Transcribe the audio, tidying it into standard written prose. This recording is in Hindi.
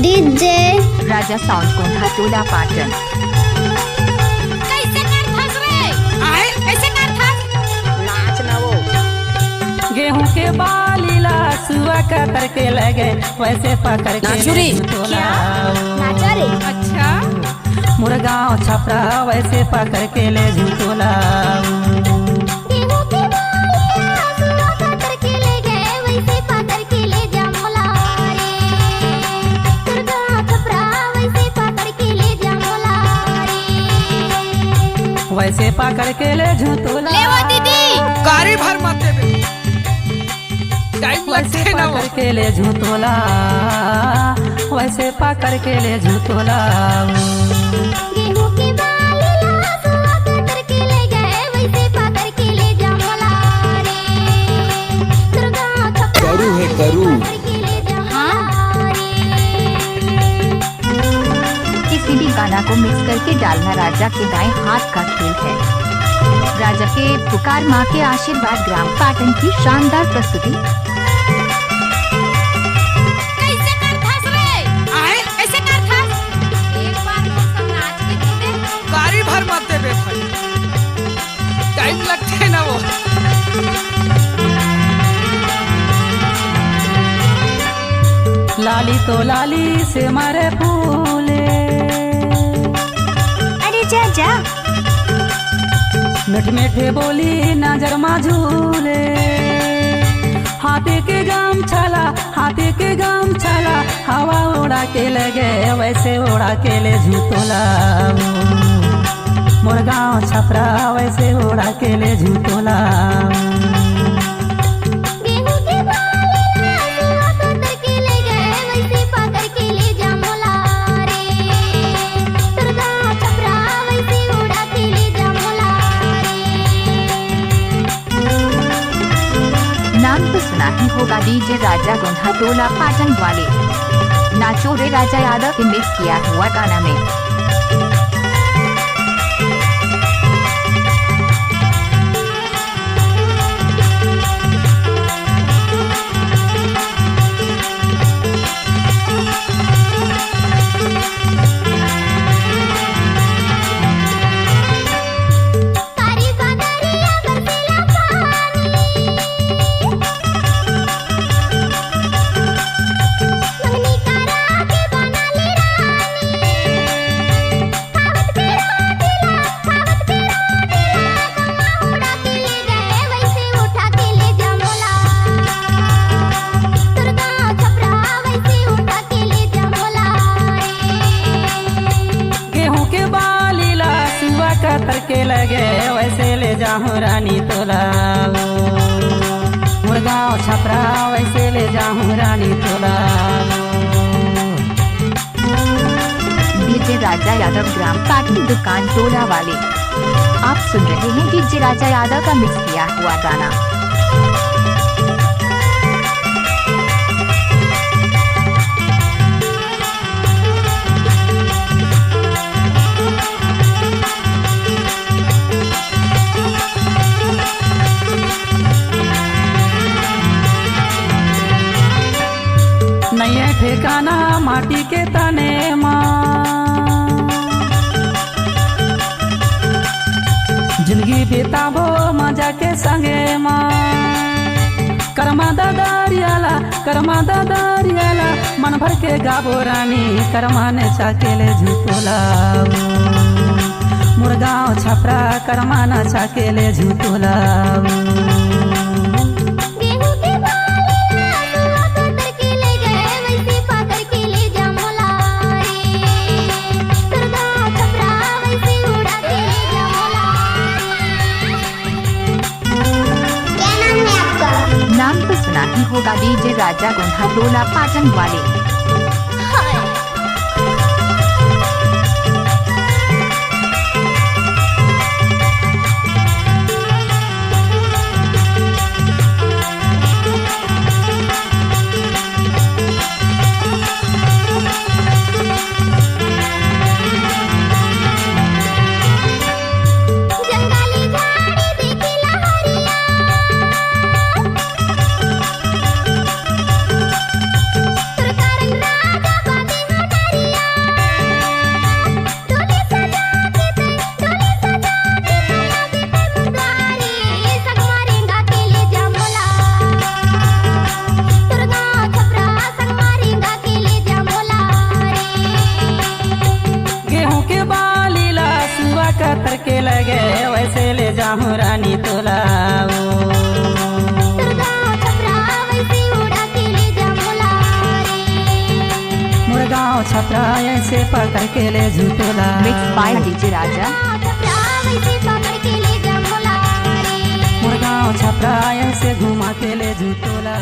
डीजे राजा साउंड कोंढा टोला पाटन। कैसे कर फंस रे? आए कैसे कर फंस? नाच ना वो गेहूं के बालीला सुआ कतर के लगे वैसे पकड़ के नाचुरी। तोला नाचा रे। अच्छा मुर्गांव छपरा वैसे पकड़ के ले झूठोला गेहूं के बालिया सुआ कतर के ले गए वैसे पकड़ के ले जा मोला रे। दुर्गा छपरा वैसे पकड़ के ले जा मोला रे। वैसे पकड़ के ले झूठोला लेवा दीदी गाड़ी भर मत देबे टाइम वैसे लगते ना वो पकड़ के ले झूठोला वैसे पकड़ के ले झूठोला गेहूं के बालिया सुआ कतर के ले गए वैसे पकड़ के ले जा मोला रे। दुर्गा छपरा करू है करू। पकड़ के ले जा मोला रे। किसी भी गाना को मिक्स करके डालना राजा के दाएं हाथ का खेल है। राजा के पुकार माँ के आशीर्वाद ग्राम पाटन की शानदार प्रस्तुति। कैसे कर फंस रे? आए कैसे कर फंस? एक बार मौसम नाच के दे दे। गाड़ी भर मत देबे भाई टाइम लगते ना वो लाली तो लाली से मारे फूले अरे जा जा मीठ मीठे बोली नजर मा झूले हाथी के गाम छला हवा उड़ा के लगे वैसे उड़ा के ले झूठोला मुर्गांव छपरा वैसे उड़ा के ले झूठोला गेहूं के बालिया सुआ कतर के ले गए वैसे पकड़ के ले जा मोला रे। दुर्गा छपरा वैसे उड़ा के ले जा मोला रे। नाम तो सुना ही होगा डीजे राजा कोंढा टोला पाटन वाले। नाचो रे राजा यादव के मिक्स किया हुआ गाना में। कारी बदरिया बरसेला पानी मंगनी करा के बना ले रानी। खावत के रोटीला कम्मा उड़ा के ले गए वैसे उठा के ले जा मोला। दुर्गा छपरा वैसे उठा के ले जा मोला रे। गेहूं के बालीला सुआ कतर के लगे वैसे ले जाऊं रानी तोला मुर्गांव छपरा वैसे ले जाऊं रानी तोला डीजे राजा यादव ग्राम पाटन दुकान टोला वाले। आप सुन रहे हैं डीजे राजा यादव का मिक्स किया हुआ गाना। नये ठिकाना माटी के तने माँ जिंदगी बिताबो मजा के संगे माँ करमा दादारियाला मन भर के गाबो रानी करमा ने चाकेले झूठोला मुर्गांव छपरा करमा न चाकेले झूठोला गेहूं के बालिया सुआ कतर के ले गए वैसे पकड़ के ले जा मोला रे। दुर्गा छपरा वैसे उड़ा के ले जा मोला रे। क्या नाम है आपका? नाम तो सुना ही होगा डीजे राजा कोंढा टोला पाटन वाले। जंगली झाड़ी दिखिला हरिया तुरकार कतर के लगे वैसे ले जाऊं रानी तोला गाँव छपरा वैसे उड़ा के ले जा मोला रे मुरगांव छपरा ऐसे पकड़ के ले झूतोला मिक्स बाय डीजे राजा। छपरा वैसे पकड़ के ले जा मोला रे मुरगांव छपरा ऐसे घुमा के ले झूतोला।